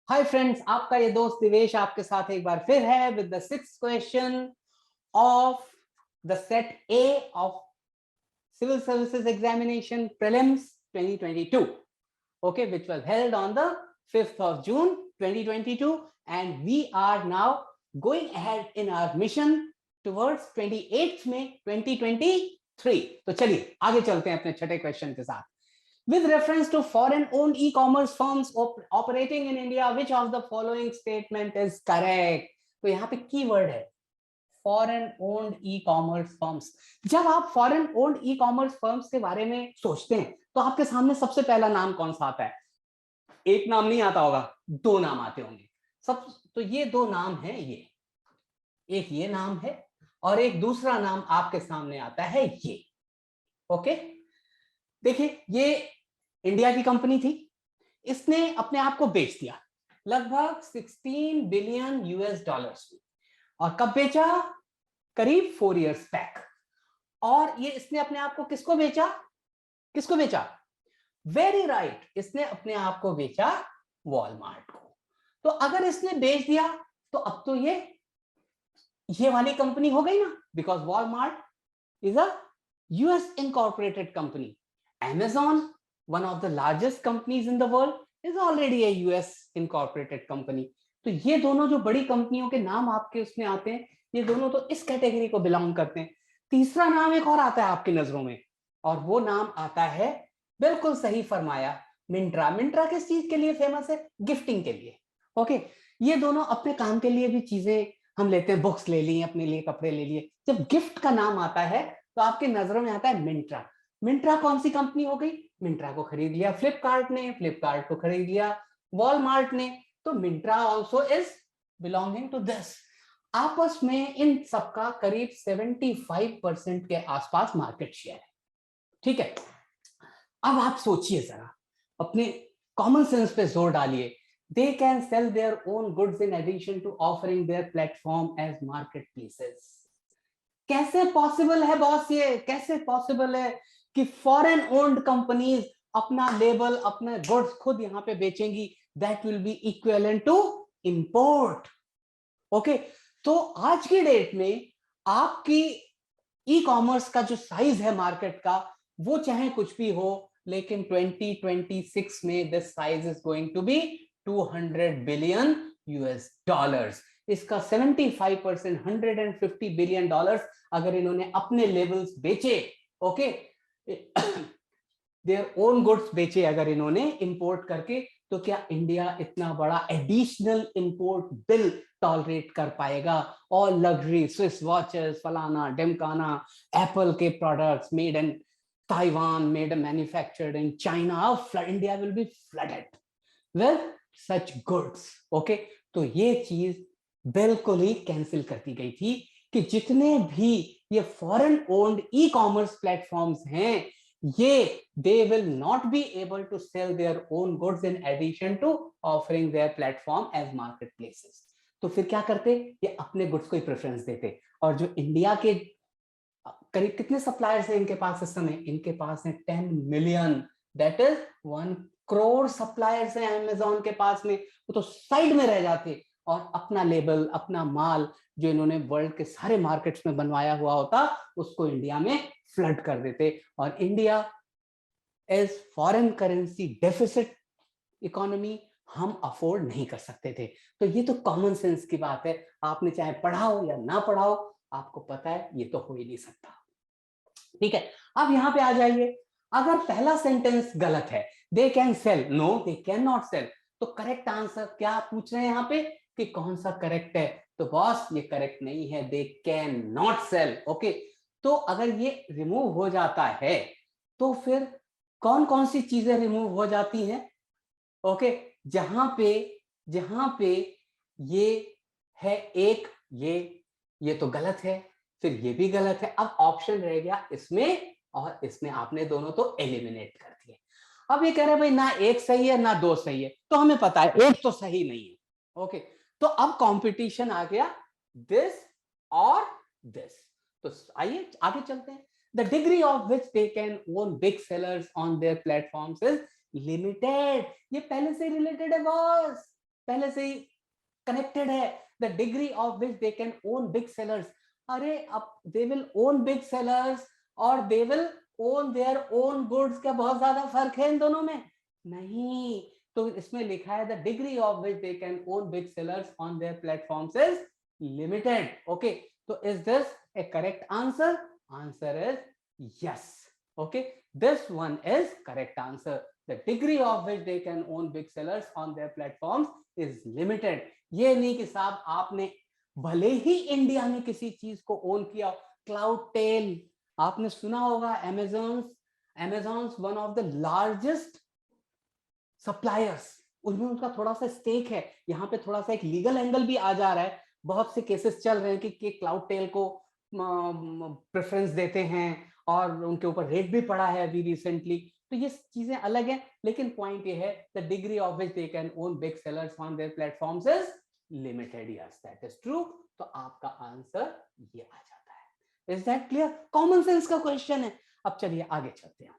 Hi friends, आपका ये दोस्त दिवेश आपके साथ एक बार फिर है with the sixth question of the set A of civil services examination prelims 2022, okay, which was held on the 5th of June 2022, and we are now going ahead in our mission towards 28th May 2023. तो चलिए आगे चलते हैं अपने छठे question के साथ. With reference to foreign-owned e-commerce firms operating in India, which of the following statement is correct? तो यहाँ पे कीवर्ड है फॉरेन-ओन्ड ई-कॉमर्स फर्म्स. जब आप फॉरेन-ओन्ड ई-कॉमर्स फर्म्स के बारे में सोचते हैं तो आपके सामने सबसे पहला नाम कौन सा आता है? एक नाम नहीं आता होगा, दो नाम आते होंगे. सब तो ये दो नाम है, एक ये नाम है और एक दूसरा नाम आपके सामने आता है ये. ओके, देखिए ये इंडिया की कंपनी थी, इसने अपने आप को बेच दिया लगभग 16 बिलियन यूएस डॉलर्स में. और कब बेचा? करीब 4 इयर्स बैक. और ये इसने अपने आप को किसको बेचा? वेरी राइट, इसने अपने आप को बेचा वॉलमार्ट को. तो अगर इसने बेच दिया तो अब तो ये वाली कंपनी हो गई ना, because Walmart is a US incorporated company. Amazon, one of the largest companies in the world, is already a US incorporated company. तो ये दोनों जो बड़ी कंपनियों के नाम आपके उसमें आते हैं, ये दोनों तो इस कैटेगरी को बिलोंग करते हैं. तीसरा नाम एक और आता है आपकी नजरों में, और वो नाम आता है, बिल्कुल सही फरमाया, मिंत्रा. मिंत्रा किस चीज के लिए फेमस है? गिफ्टिंग के लिए. ओके, ये दोनों अपने काम के लिए भी चीजें हम लेते हैं, बुक्स ले ली, अपने लिए कपड़े ले लिए. जब गिफ्ट का नाम आता है तो आपकी नजरों में आता है मिंत्रा. मिंत्रा कौन सी कंपनी हो गई? मिंत्रा को खरीद लिया फ्लिपकार्ट ने, फ्लिपकार्ट को खरीद लिया वॉलमार्ट ने, तो Myntra also is belonging to this. आपस में इन सबका करीब 75% के आसपास मार्केट शेयर है. ठीक है, अब आप सोचिए जरा, अपने कॉमन सेंस पे जोर डालिए. They can sell their own goods in addition to offering their platform as market places. कैसे पॉसिबल है बॉस? ये कैसे पॉसिबल है कि फॉरेन ओन्ड कंपनीज अपना लेबल, अपने गुड्स खुद यहां पे बेचेंगी? That will be equivalent to import. Okay, तो आज की डेट में आपकी ई कॉमर्स का जो साइज है मार्केट का, वो चाहे कुछ भी हो, लेकिन 2026 में this size is going to be 200 billion US dollars. इसका 75%, 150 बिलियन डॉलर्स अगर इन्होंने अपने लेवल्स बेचे, ओके, देयर ओन गुड्स बेचे अगर इन्होंने इंपोर्ट करके, तो क्या इंडिया इतना बड़ा एडिशनल इंपोर्ट बिल टॉलरेट कर पाएगा? और लग्जरी स्विस वॉचेस, फलाना ढिमकाना, एप्पल के products made in Taiwan, made manufactured in China, India will be flooded with such goods. Okay, तो ये चीज बिल्कुल ही कैंसिल कर दी गई थी कि जितने भी ये foreign owned e commerce platforms हैं, ये they will not be able to sell their own goods in addition to offering their platform as market places. तो फिर क्या करते? ये अपने गुड्स को ही प्रेफरेंस देते. और जो इंडिया के करीब कितने सप्लायर्स हैं इनके पास इस समय? इनके पास है 10 million, that is 1 crore suppliers हैं अमेज़न के पास में. वो तो साइड में रह जाते और अपना लेबल, अपना माल जो इन्होंने वर्ल्ड के सारे मार्केट्स में बनवाया हुआ होता, उसको इंडिया में फ्लड कर देते. और India as foreign currency deficit economy हम अफोर्ड नहीं कर सकते थे. तो ये तो कॉमन सेंस की बात है. आपने चाहे पढ़ाओ या ना पढ़ाओ, आपको पता है ये तो हो ही नहीं सकता. ठीक है, अब यहां पे आ जाइए. अगर पहला सेंटेंस गलत है, they can sell, no they can not sell, तो करेक्ट आंसर क्या पूछ रहे हैं यहाँ पे कि कौन सा करेक्ट है? तो बॉस ये करेक्ट नहीं है, they can not sell. Okay, तो अगर ये रिमूव हो जाता है तो फिर कौन कौन सी चीजें रिमूव हो जाती हैं? ओके, जहां पे ये है एक, ये तो गलत है, फिर ये भी गलत है. अब ऑप्शन रह गया इसमें और इसमें, आपने दोनों तो एलिमिनेट कर दिए. अब ये कह रहे हैं भाई ना एक सही है ना दो सही है, तो हमें पता है एक तो सही नहीं है. ओके, तो अब कंपटीशन आ गया दिस और दिस. तो आइए आगे चलते हैं. The degree of which they can own big sellers on their platforms is limited. ये पहले से रिलेटेड है बॉस. पहले से ही कनेक्टेड है, the degree of which they can own big sellers. अरे अब they will own big sellers और they will own their own goods, क्या बहुत ज्यादा फर्क है इन दोनों में? नहीं। तो इसमें लिखा है the degree of which they can own big sellers on their platforms is limited. Okay, तो is this a correct answer? Answer is yes. Okay, this one is correct answer. The degree of which they can own big sellers on their platforms is limited. ये नहीं कि साहब आपने भले ही India में किसी चीज को ओन किया, क्लाउड टेल आपने सुना होगा, Amazon's one of the largest suppliers, उसमें उनका थोड़ा सा स्टेक है। यहाँ पे थोड़ा सा एक लीगल एंगल भी आ जा रहा है, बहुत से केसेस चल रहे हैं कि क्लाउड टेल को प्रेफरेंस देते हैं और उनके ऊपर रेट भी पड़ा है अभी रिसेंटली। तो ये चीजें अलग हैं, लेकिन पॉइंट ये है the degree of which they can own big sellers on their platforms is limited. Yes, that is true. तो आपका आंसर ये आ जाता है। Is that clear? Common sense का क्वेश्चन है। अब चलिए आगे चलते हैं,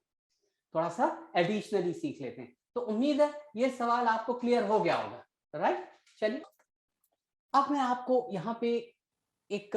थोड़ा सा एडिशनली सीख लेते हैं। तो उम्मीद है ये सवाल आपको क्लियर हो गया होगा, राइट? चलिए अब मैं आपको यहाँ पे एक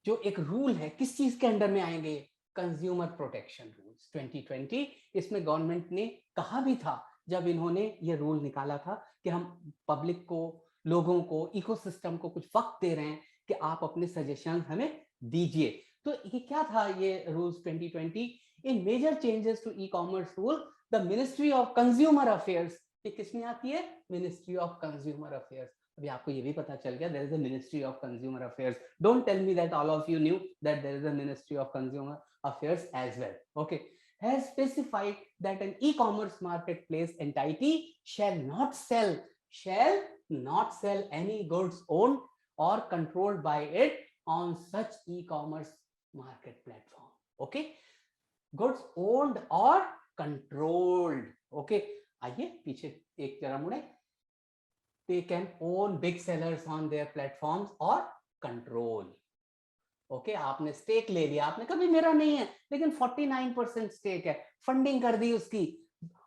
जो एक रूल है, किस चीज के अंडर में आएंगे? Consumer protection rules 2020। इसमें गवर्नमेंट ने कहा भी था जब इन्होंने ये रूल निकाला था कि हम पब्लिक को, लोगों को, इकोसिस्टम को कुछ वक्त दे रहे हैं कि आप अपने सजेशन हमें दीजिए। तो ये क्या था ये rules 2020? In major changes to e commerce rule the ministry of consumer affairs, ये किसमें आती है? Ministry of consumer affairs. अभी आपको ये भी पता चल गया there is a ministry of consumer affairs. Don't tell me that all of you knew that there is a ministry of consumer affairs as well. Okay, has specified that an e-commerce marketplace entity shall not sell any goods owned or controlled by it on such e-commerce market platform. Okay, goods owned or controlled. Okay, आइए पीछे एक जरा मुड़े। They can own big sellers on their platforms or control. Okay, आपने stake ले लिया, आपने कभी मेरा नहीं है, लेकिन 49% स्टेक है, फंडिंग कर दी उसकी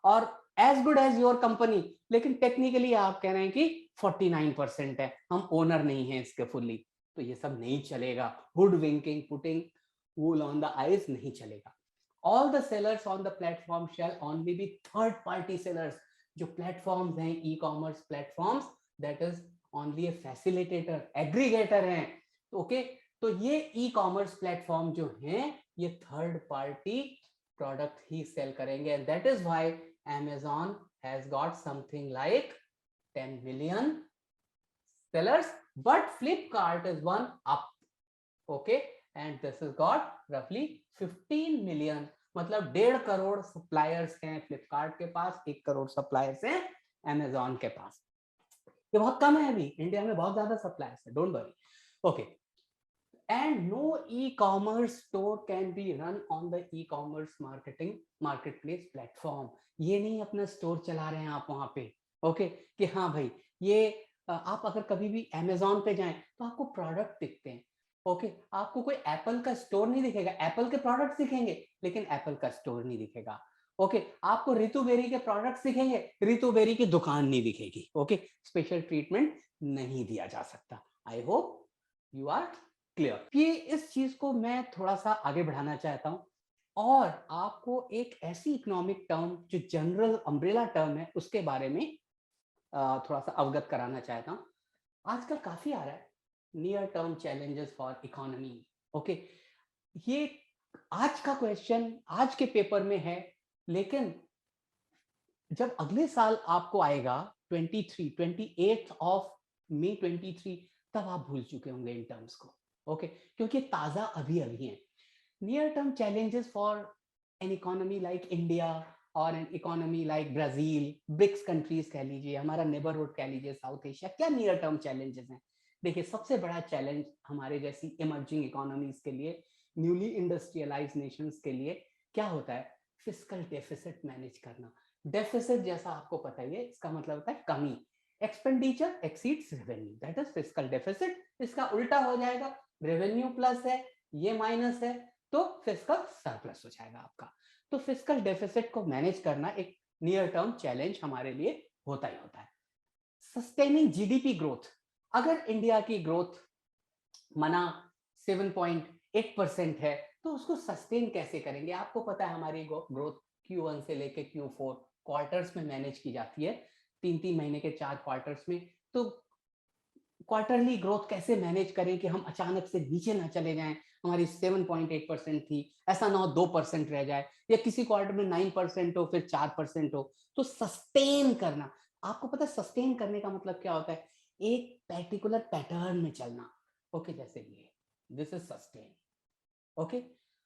और as good as your company, लेकिन टेक्निकली आप कह रहे हैं कि 49% है, हम ओनर नहीं है इसके फुल्ली। तो ये सब नहीं चलेगा। Hoodwinking, putting wool on the eyes नहीं चलेगा। All the sellers on the platform shall only be third party sellers. जो प्लेटफॉर्म्स हैं, e commerce platforms, that is only a facilitator, aggregator हैं। ओके, तो ये ई कॉमर्स प्लेटफॉर्म जो हैं ये थर्ड पार्टी प्रोडक्ट ही सेल करेंगे, and that is why Amazon has got something like 10 million sellers, but Flipkart is one up. Okay, and this has got roughly 15 million, मतलब 1.5 crore suppliers हैं फ्लिपकार्ट के पास, 1 crore suppliers हैं Amazon के पास। ये बहुत कम है, अभी इंडिया में बहुत ज्यादा सप्लायर्स है, don't worry. Okay, and no e-commerce store can be run on the e-commerce marketplace platform. ये नहीं अपना स्टोर चला रहे हैं आप वहां पे, ओके, कि हाँ भाई ये आप अगर कभी भी Amazon पे जाएं तो आपको प्रोडक्ट दिखते हैं, ओके, आपको कोई एप्पल का स्टोर नहीं दिखेगा, एप्पल के प्रोडक्ट्स दिखेंगे लेकिन एप्पल का स्टोर नहीं दिखेगा। ओके, आपको रितु बेरी के प्रोडक्ट्स दिखेंगे, रितु बेरी की दुकान नहीं दिखेगी। ओके, स्पेशल ट्रीटमेंट नहीं दिया जा सकता। I hope you are clear. ये इस चीज को मैं थोड़ा सा आगे बढ़ाना चाहता हूं और आपको एक ऐसी इकोनॉमिक टर्म जो जनरल अम्ब्रेला टर्म है उसके बारे में थोड़ा सा अवगत कराना चाहता हूं। आजकल काफी आ रहा है near term challenges for economy. Okay, ये आज का क्वेश्चन आज के पेपर में है, लेकिन जब अगले साल आपको आएगा 28 ऑफ मई 23, तब आप भूल चुके होंगे इन टर्म्स को। ओके, क्योंकि ताजा अभी अभी है। Near term challenges for an economy like India और an economy like Brazil, BRICS countries कह लीजिए, हमारा नेबरहुड कह लीजिए, साउथ एशिया, क्या नियर टर्म चैलेंजेस हैं? देखिए, सबसे बड़ा चैलेंज हमारे जैसी इमर्जिंग इकोनॉमीज के लिए, न्यूली इंडस्ट्रियलाइज नेशंस के लिए क्या होता है? फिस्कल डेफिसिट मैनेज करना। डेफिसिट जैसा आपको पता ही है, इसका मतलब होता है कमी। Expenditure exceeds revenue, that is fiscal deficit. इसका उल्टा हो जाएगा, रेवेन्यू प्लस है, ये माइनस है, तो फिस्कल सरप्लस हो जाएगा आपका। तो फिस्कल डेफिसिट को मैनेज करना एक नियर टर्म चैलेंज हमारे लिए होता ही होता है। सस्टेनिंग जीडीपी ग्रोथ, अगर इंडिया की ग्रोथ माना 7.8% है तो उसको सस्टेन कैसे करेंगे? आपको पता है हमारी ग्रोथ Q1 से लेके Q4 क्वार्टर्स में मैनेज की जाती है, 3-3 महीने के 4 क्वार्टर्स में। तो क्वार्टरली ग्रोथ कैसे मैनेज करें कि हम अचानक से नीचे ना चले जाएं? हमारी 7.8% थी, ऐसा ना हो 2% रह जाए, या किसी क्वार्टर में 9% हो फिर 4% हो। तो सस्टेन करना, आपको पता है सस्टेन करने का मतलब क्या होता है? एक पर्टिकुलर पैटर्न में चलना। ओके, जैसे ये दिस इज सस्टेन। ओके,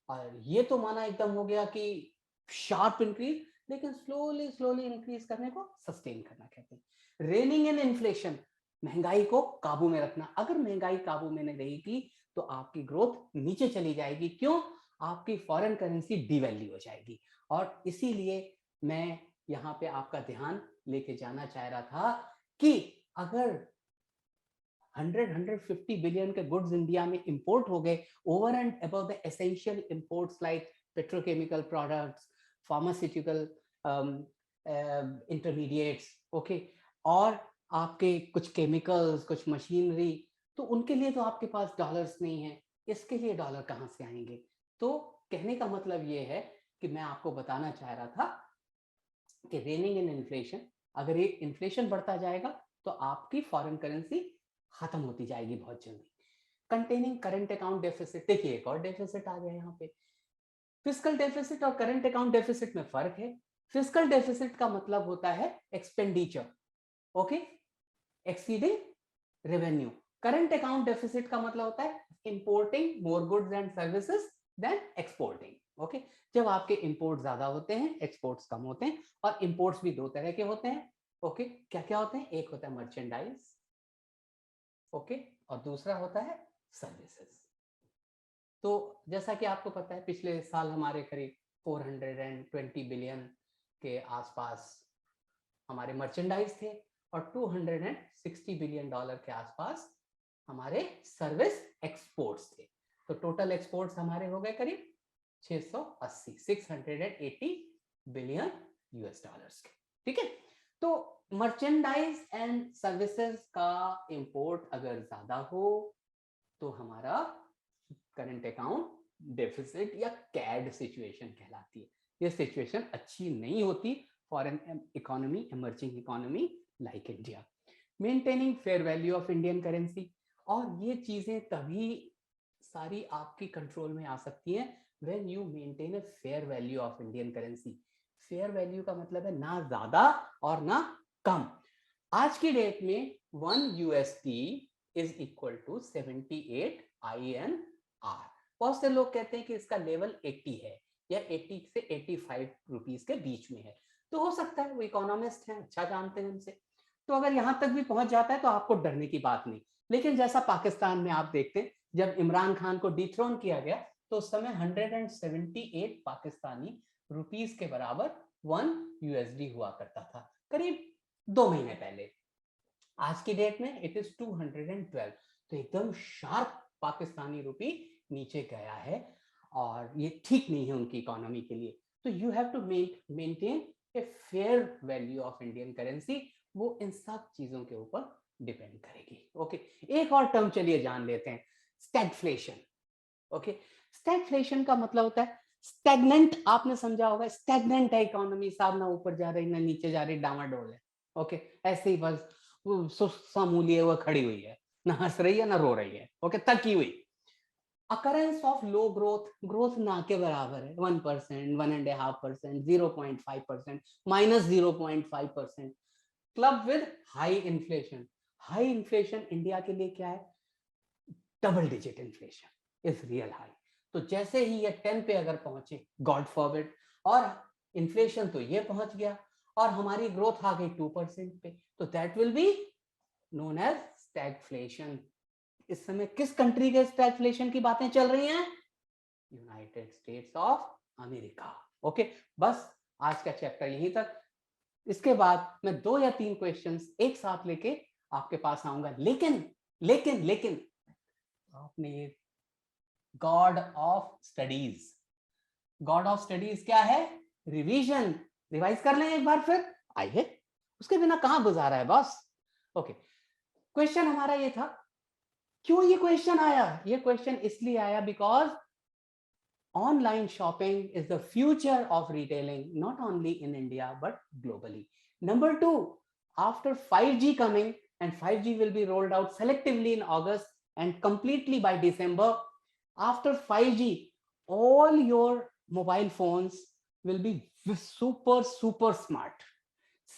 और ये तो माना एकदम हो गया कि शार्प इंक्रीज, लेकिन स्लोली स्लोली इंक्रीज करने को सस्टेन करना कहते हैं। रेनिंग इन इन्फ्लेशन, महंगाई को काबू में रखना। अगर महंगाई काबू में नहीं रहेगी तो आपकी ग्रोथ नीचे चली जाएगी। क्यों? आपकी फॉरेन करेंसी डिवैल्यू हो जाएगी। और इसीलिए मैं यहाँ पे आपका ध्यान लेके जाना चाह रहा था कि अगर 150 बिलियन के गुड्स इंडिया में इंपोर्ट हो गए over and above the essential imports like petrochemical products, pharmaceutical intermediates, okay, और आपके कुछ केमिकल्स, कुछ मशीनरी, तो उनके लिए तो आपके पास डॉलर्स नहीं है, इसके लिए डॉलर कहाँ से आएंगे? तो कहने का मतलब ये है कि मैं आपको बताना चाह रहा था कि रेनिंग इन इन्फ्लेशन, अगर ये इन्फ्लेशन बढ़ता जाएगा तो आपकी फॉरेन करेंसी खत्म होती जाएगी बहुत जल्दी। कंटेनिंग करंट अकाउंट डेफिसिट, देखिए एक और डेफिसिट आ गया यहाँ पे। फिस्कल डेफिसिट और करंट अकाउंट डेफिसिट में फर्क है। फिस्कल डेफिसिट का मतलब होता है expenditure, okay, exceeding revenue. Current account deficit का मतलब होता है importing more goods and services than exporting. Okay, जब आपके इंपोर्ट ज्यादा होते हैं, एक्सपोर्ट्स कम होते हैं। और इंपोर्ट्स भी दो तरह के होते हैं। ओके, क्या क्या होते हैं? एक होता है मर्चेंडाइज, ओके, और दूसरा होता है सर्विसेज। तो जैसा कि आपको पता है पिछले साल हमारे करीब 420 बिलियन के आसपास हमारे मर्चेंडाइज थे और 260 बिलियन डॉलर के आसपास हमारे सर्विस एक्सपोर्ट्स थे। तो टोटल एक्सपोर्ट्स हमारे हो गए करीब 680 बिलियन यूएस डॉलर्स के। ठीक है, तो मर्चेंडाइज एंड सर्विसेज का इंपोर्ट अगर ज्यादा हो तो हमारा करंट अकाउंट डेफिसिट या कैड सिचुएशन कहलाती है। ये सिचुएशन अच्छी नहीं होती foreign economy, emerging economy like India. Maintaining fair value of Indian currency, और ये चीजें तभी सारी आपकी कंट्रोल में आ सकती हैं when you maintain a fair value of Indian currency. Fair value का मतलब है ना ज्यादा और ना कम। आज की डेट में 1 USD is equal to 78 INR। बहुत से लोग कहते हैं कि इसका लेवल 80 है या 80 से 85 रुपीस के बीच में है। तो हो सकता है, वो इकोनॉमिस्ट हैं, अच्छा जानते हैं हमसे। तो अगर यहां तक भी पहुंच जाता है तो आपको डरने की बात नहीं। लेकिन जैसा पाकिस्तान में आप देखते हैं, जब इमरान खान को डिथ्रोन किया गया तो उस समय 178 पाकिस्तानी रुपीस के बराबर 1 USD हुआ करता था, करीब 2 महीने पहले। आज की डेट में इट इज 212। तो एकदम शार्प पाकिस्तानी रुपी नीचे गया है और ये ठीक नहीं है उनकी इकोनॉमी के लिए। तो you have to maintain a fair value of Indian currency. वो इन सब चीजों के ऊपर डिपेंड करेगी। ओके, एक और टर्म चलिए जान लेते हैं, स्टैगफ्लेशन। ओके, स्टैगफ्लेशन का मतलब होता है स्टैग्नेंट। आपने समझा होगा, स्टैग्नेंट है इकोनॉमी साहब, ना ऊपर जा रही ना नीचे जा रही, डामाडोल है। ओके, ऐसे ही बस समूली वो खड़ी हुई है, ना हंस रही है ना रो रही है। ओके, तकी हुई। Occurrence of low growth, growth ना के बराबर है, 1%, 1.5%, 0.5%, -0.5%। Club with high inflation. High inflation India के लिए क्या है? Double digit inflation is real high. तो जैसे ही ये 10 पे अगर पहुंचे, गॉड फॉरबिड, और इन्फ्लेशन तो ये पहुंच गया और हमारी ग्रोथ आ गई 2% पे, तो that will be known as stagflation. इस समय किस कंट्री के स्टैगफ्लेशन की बातें चल रही हैं? United states of America. Okay, बस आज का चैप्टर यहीं तक। इसके बाद मैं 2 या 3 क्वेश्चंस एक साथ लेके आपके पास आऊंगा। लेकिन लेकिन लेकिन आपने ये God of studies, God of studies क्या है? रिवीजन। रिवाइज कर लें एक बार फिर, आइए, उसके बिना कहां गुजारा है बॉस। ओके, क्वेश्चन हमारा ये था, क्यों ये क्वेश्चन आया? ये क्वेश्चन इसलिए आया because online shopping is the future of retailing, not only in India, but globally. Number two, after 5G coming, and 5G will be rolled out selectively in August and completely by December. After 5G, all your mobile phones will be super smart.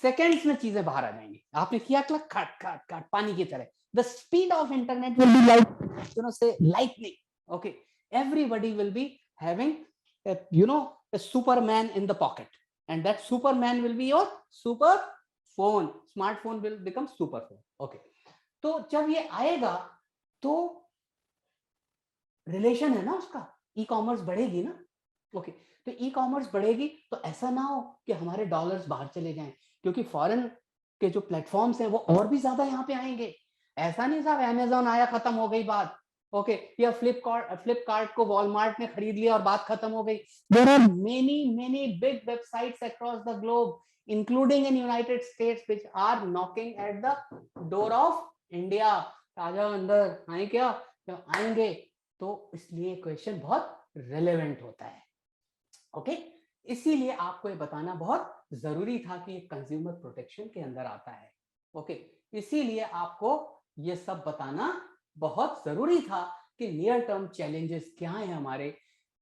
Seconds में चीजें बाहर आ जाएंगी. आपने किया click, काट पानी की तरह. The speed of internet will be like, say lightning. Okay, everybody will be having a Superman in the pocket, and that Superman will be your super phone. Smartphone will become super phone. Okay, तो जब ये आएगा तो relation है ना उसका, e commerce बढ़ेगी ना. ओके, तो ई कॉमर्स बढ़ेगी तो ऐसा ना हो कि हमारे डॉलर्स बाहर चले जाएं, क्योंकि फॉरेन के जो प्लेटफॉर्म्स हैं वो और भी ज्यादा यहाँ पे आएंगे. ऐसा नहीं साहब अमेजोन आया खत्म हो गई बात. ओके, या फ्लिपकार्ट को वॉलमार्ट ने खरीद लिया और बात खत्म हो गई. There are many big websites across the globe including in United States which are knocking at the door of India. आ जाओ अंदर, आए क्या? आएंगे. तो इसलिए क्वेश्चन बहुत रेलेवेंट होता है. ओके, इसीलिए आपको ये बताना बहुत जरूरी था कि ये कंज्यूमर प्रोटेक्शन के अंदर आता है. ओके, इसीलिए आपको ये सब बताना बहुत जरूरी था कि नियर टर्म चैलेंजेस क्या हैं हमारे,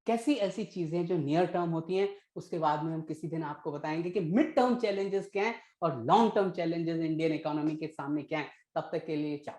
कैसी ऐसी चीजें जो नियर टर्म होती हैं. उसके बाद में हम किसी दिन आपको बताएंगे कि मिड टर्म चैलेंजेस क्या हैं और long term challenges Indian economy के सामने क्या हैं. तब तक के लिए चाओ.